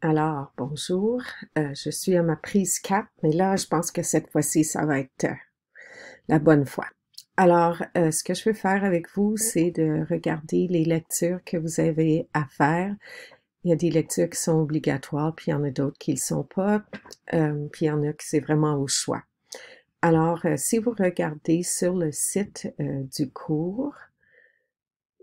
Alors, bonjour, je suis à ma prise 4, mais là, je pense que cette fois-ci, ça va être la bonne fois. Alors, ce que je veux faire avec vous, c'est de regarder les lectures que vous avez à faire. Il y a des lectures qui sont obligatoires, puis il y en a d'autres qui ne le sont pas, puis il y en a qui c'est vraiment au choix. Alors, si vous regardez sur le site du cours,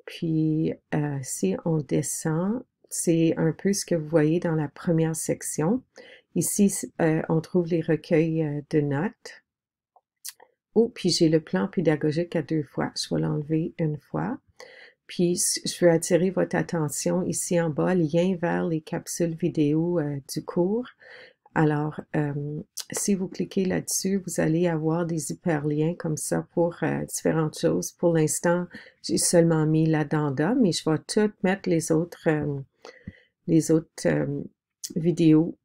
puis si on descend, c'est un peu ce que vous voyez dans la première section. Ici, on trouve les recueils de notes. Oh, puis j'ai le plan pédagogique à 2 fois. Je vais l'enlever une fois. Puis, je veux attirer votre attention ici en bas, lien vers les capsules vidéo du cours. Alors, si vous cliquez là-dessus, vous allez avoir des hyperliens comme ça pour différentes choses. Pour l'instant, j'ai seulement mis l'addenda, mais je vais tout mettre les autres vidéos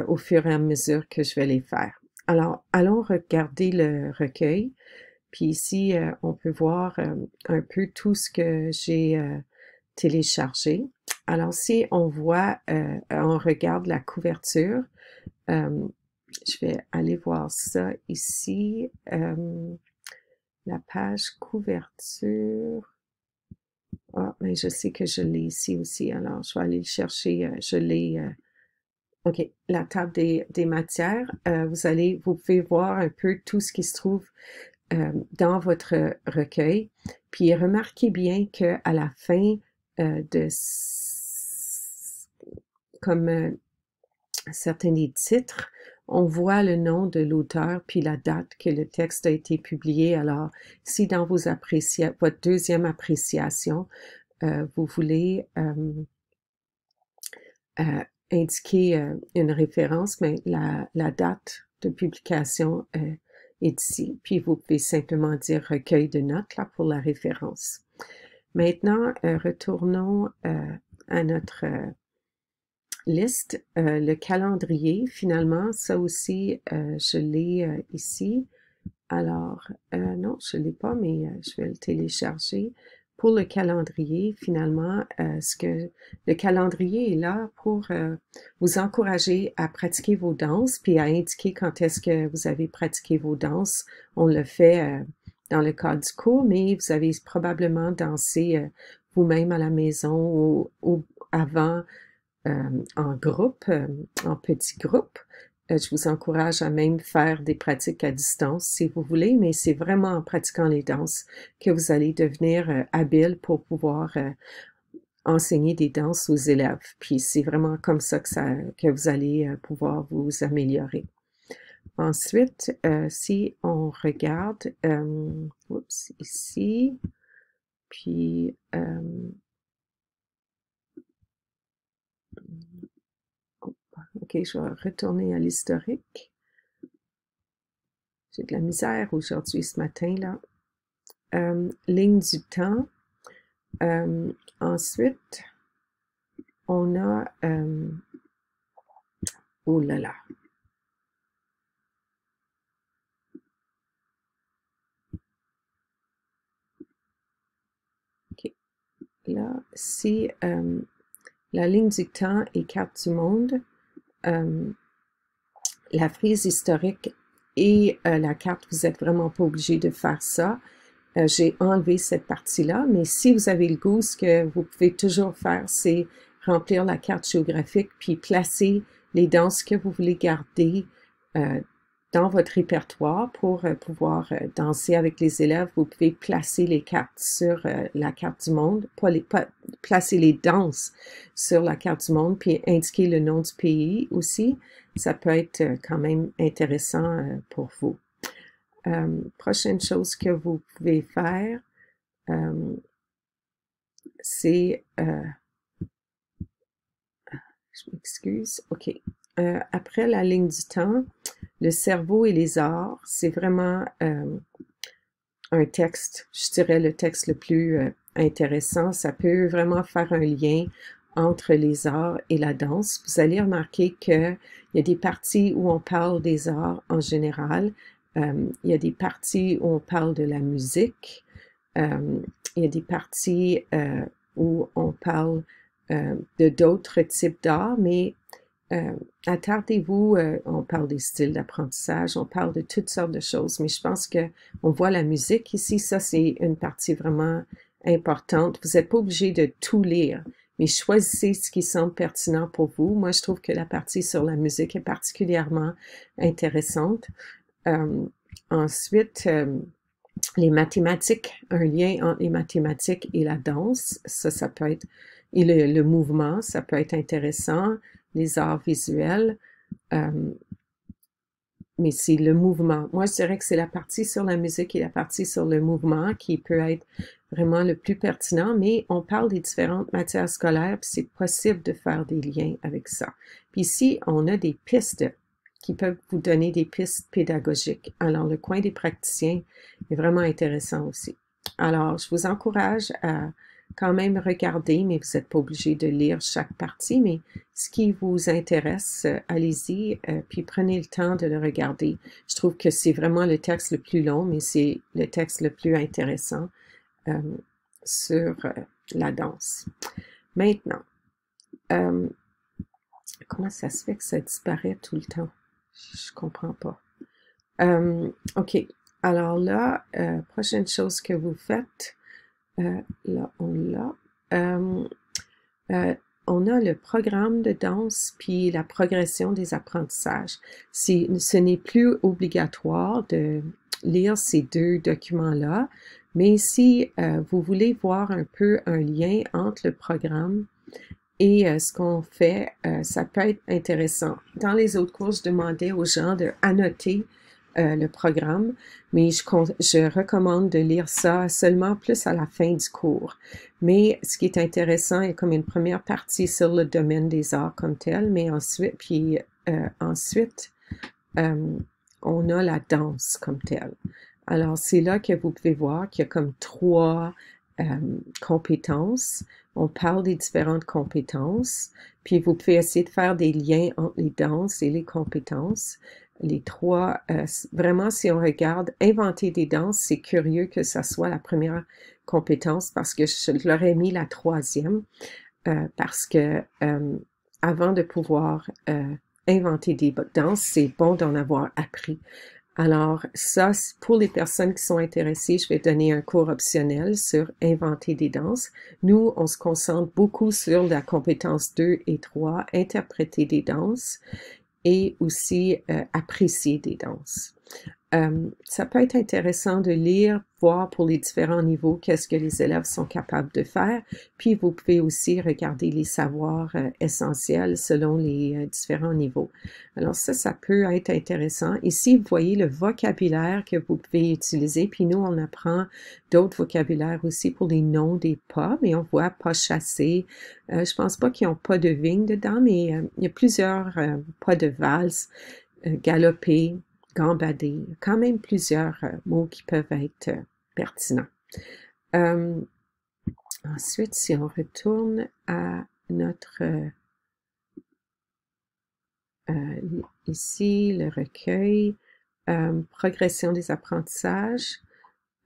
au fur et à mesure que je vais les faire. Alors, allons regarder le recueil. Puis ici, on peut voir un peu tout ce que j'ai téléchargé. Alors, si on voit, on regarde la couverture, je vais aller voir ça ici. La page couverture. Ah, mais je sais que je l'ai ici aussi. Alors, je vais aller le chercher. Je l'ai. OK. La table des matières. Vous pouvez voir un peu tout ce qui se trouve dans votre recueil. Puis remarquez bien que à la fin de comme certains des titres, on voit le nom de l'auteur puis la date que le texte a été publié. Alors, si dans votre deuxième appréciation, vous voulez indiquer une référence, mais la date de publication est ici. Puis vous pouvez simplement dire recueil de notes là pour la référence. Maintenant, retournons à notre liste. Le calendrier, finalement, ça aussi, je l'ai ici. Alors, non, je ne l'ai pas, mais je vais le télécharger. Pour le calendrier, finalement, le calendrier est là pour vous encourager à pratiquer vos danses, puis à indiquer quand est-ce que vous avez pratiqué vos danses. On le fait dans le cadre du cours, mais vous avez probablement dansé vous-même à la maison ou avant en groupe, en petits groupes. Je vous encourage à même faire des pratiques à distance si vous voulez, mais c'est vraiment en pratiquant les danses que vous allez devenir habile pour pouvoir enseigner des danses aux élèves. Puis c'est vraiment comme ça que vous allez pouvoir vous améliorer. Ensuite, si on regarde, oups, ici, puis OK, je vais retourner à l'historique. J'ai de la misère aujourd'hui ce matin, là. Ligne du temps. Ensuite, on a... oh là là. OK. Là, si la ligne du temps et carte du monde, la frise historique et la carte, vous n'êtes vraiment pas obligé de faire ça. J'ai enlevé cette partie-là, mais si vous avez le goût, ce que vous pouvez toujours faire, c'est remplir la carte géographique puis placer les danses que vous voulez garder dans votre répertoire pour pouvoir danser avec les élèves. Vous pouvez placer les cartes sur la carte du monde, pas placer les danses sur la carte du monde, puis indiquer le nom du pays aussi. Ça peut être quand même intéressant pour vous. Prochaine chose que vous pouvez faire, c'est, je m'excuse, OK. Après la ligne du temps, le cerveau et les arts, c'est vraiment un texte, je dirais le texte le plus intéressant. Ça peut vraiment faire un lien entre les arts et la danse. Vous allez remarquer qu'il y a des parties où on parle des arts en général. Il y a des parties où on parle de la musique. Il y a des parties où on parle de d'autres types d'art, mais Euh, attardez-vous, on parle des styles d'apprentissage, on parle de toutes sortes de choses, mais je pense que on voit la musique ici, ça c'est une partie vraiment importante. Vous n'êtes pas obligé de tout lire, mais choisissez ce qui semble pertinent pour vous. Moi, je trouve que la partie sur la musique est particulièrement intéressante. Euh, ensuite, les mathématiques, un lien entre les mathématiques et la danse, ça peut être, et le mouvement, ça peut être intéressant, les arts visuels, euh, mais c'est le mouvement. Moi, je dirais que c'est la partie sur la musique et la partie sur le mouvement qui peut être vraiment le plus pertinent, mais on parle des différentes matières scolaires, puis c'est possible de faire des liens avec ça. Puis ici, on a des pistes qui peuvent vous donner des pistes pédagogiques. Alors, le coin des praticiens est vraiment intéressant aussi. Alors, je vous encourage à quand même regarder, mais vous n'êtes pas obligé de lire chaque partie, mais ce qui vous intéresse, allez-y, puis prenez le temps de le regarder. Je trouve que c'est vraiment le texte le plus long, mais c'est le texte le plus intéressant euh, sur la danse. Maintenant, comment ça se fait que ça disparaît tout le temps? Je comprends pas. OK. Alors là, prochaine chose que vous faites, là, on l'a. On a le programme de danse puis la progression des apprentissages. Ce n'est plus obligatoire de lire ces deux documents-là, mais si vous voulez voir un peu un lien entre le programme et ce qu'on fait, ça peut être intéressant. Dans les autres cours, je demandais aux gens de annoter le programme, mais je recommande de lire ça seulement plus à la fin du cours. Mais ce qui est intéressant est comme une première partie sur le domaine des arts comme tel, mais ensuite, on a la danse comme telle. Alors, c'est là que vous pouvez voir qu'il y a comme trois compétences. On parle des différentes compétences, puis vous pouvez essayer de faire des liens entre les danses et les compétences. Les trois, vraiment, si on regarde, inventer des danses, c'est curieux que ça soit la première compétence parce que je leur ai mis la troisième, parce que avant de pouvoir inventer des danses, c'est bon d'en avoir appris. Alors, ça, pour les personnes qui sont intéressées, je vais donner un cours optionnel sur inventer des danses. Nous, on se concentre beaucoup sur la compétence 2 et 3, interpréter des danses et aussi apprécier des danses. Ça peut être intéressant de lire, voir pour les différents niveaux qu'est-ce que les élèves sont capables de faire. Puis vous pouvez aussi regarder les savoirs essentiels selon les différents niveaux. Alors ça peut être intéressant. Ici, vous voyez le vocabulaire que vous pouvez utiliser. Puis nous, on apprend d'autres vocabulaires aussi pour les noms des pas, mais on voit pas chasser. Je pense pas qu'ils ont pas de vigne dedans, mais il y a plusieurs pas de valse, galoper, gambader, quand même plusieurs mots qui peuvent être pertinents. Ensuite, si on retourne à notre ici, le recueil, progression des apprentissages.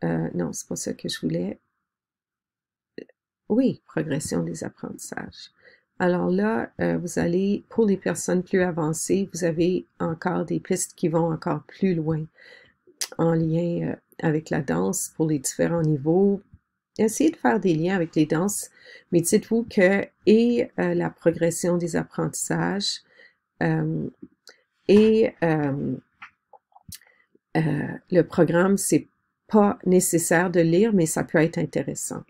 Non, c'est pas ça que je voulais. Oui, progression des apprentissages. Alors là, vous allez, pour les personnes plus avancées, vous avez encore des pistes qui vont encore plus loin en lien avec la danse pour les différents niveaux. Essayez de faire des liens avec les danses, mais dites-vous que la progression des apprentissages et le programme, c'est pas nécessaire de lire, mais ça peut être intéressant.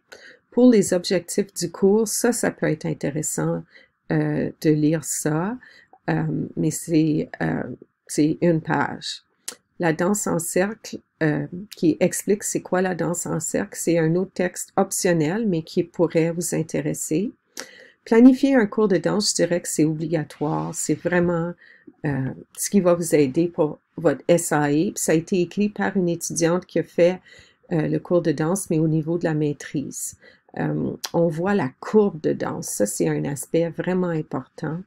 Pour les objectifs du cours, ça peut être intéressant de lire ça, mais c'est une page. La danse en cercle, qui explique c'est quoi la danse en cercle, c'est un autre texte optionnel, mais qui pourrait vous intéresser. Planifier un cours de danse, je dirais que c'est obligatoire. C'est vraiment ce qui va vous aider pour votre SAE. Puis ça a été écrit par une étudiante qui a fait le cours de danse, mais au niveau de la maîtrise. On voit la courbe de danse. Ça, c'est un aspect vraiment important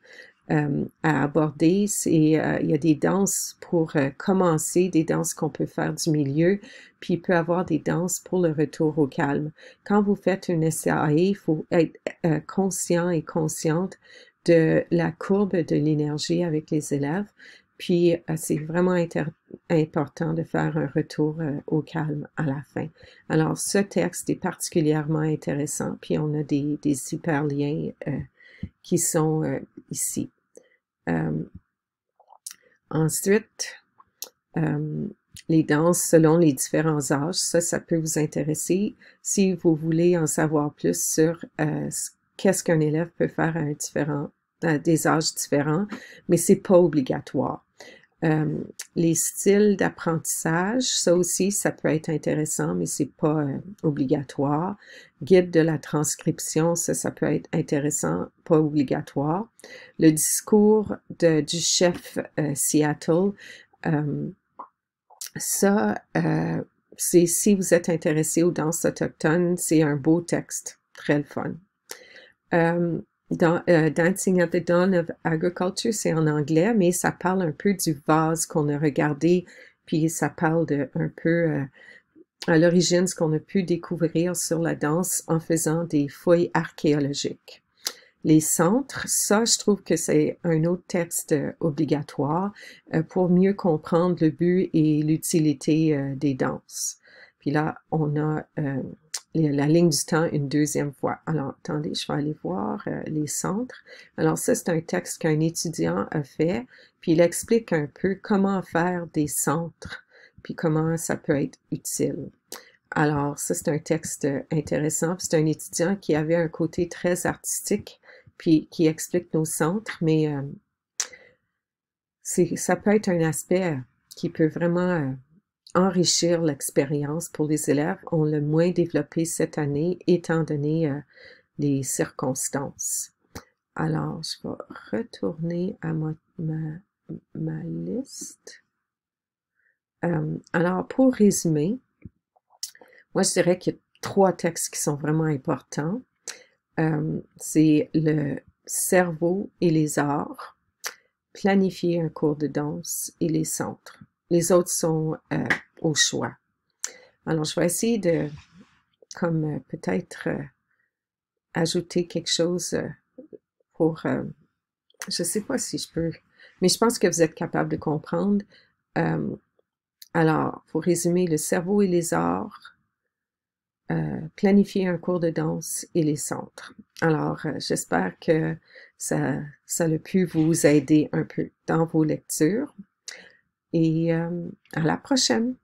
à aborder. Il y a des danses pour commencer, des danses qu'on peut faire du milieu, puis il peut y avoir des danses pour le retour au calme. Quand vous faites une SAE, il faut être conscient et consciente de la courbe de l'énergie avec les élèves. Puis, c'est vraiment important de faire un retour au calme à la fin. Alors, ce texte est particulièrement intéressant, puis on a des super liens qui sont ici. Ensuite, les danses selon les différents âges, ça peut vous intéresser si vous voulez en savoir plus sur qu'est-ce qu'un élève peut faire à des âges différents, mais c'est pas obligatoire. Les styles d'apprentissage, ça aussi, ça peut être intéressant, mais c'est pas obligatoire. Guide de la transcription, ça peut être intéressant, pas obligatoire. Le discours du chef Seattle, c'est si vous êtes intéressé aux danses autochtones, c'est un beau texte, très le fun. Dancing at the Dawn of Agriculture, c'est en anglais, mais ça parle un peu du vase qu'on a regardé, puis ça parle de un peu à l'origine ce qu'on a pu découvrir sur la danse en faisant des fouilles archéologiques. Les centres, ça, je trouve que c'est un autre texte obligatoire pour mieux comprendre le but et l'utilité des danses. Puis là, on a la ligne du temps une deuxième fois. Alors, attendez, je vais aller voir les centres. Alors, ça, c'est un texte qu'un étudiant a fait, puis il explique un peu comment faire des centres, puis comment ça peut être utile. Alors, ça, c'est un texte intéressant. C'est un étudiant qui avait un côté très artistique, puis qui explique nos centres, mais ça peut être un aspect qui peut vraiment enrichir l'expérience pour les élèves. On l'a moins développé cette année, étant donné les circonstances. Alors, je vais retourner à ma liste. Alors, pour résumer, moi, je dirais qu'il y a 3 textes qui sont vraiment importants. C'est le cerveau et les arts, planifier un cours de danse et les centres. Les autres sont au choix. Alors, je vais essayer de, comme peut-être ajouter quelque chose pour, je sais pas si je peux, mais je pense que vous êtes capable de comprendre. Alors, pour résumer, le cerveau et les arts, planifier un cours de danse et les centres. Alors, j'espère que ça a pu vous aider un peu dans vos lectures et à la prochaine!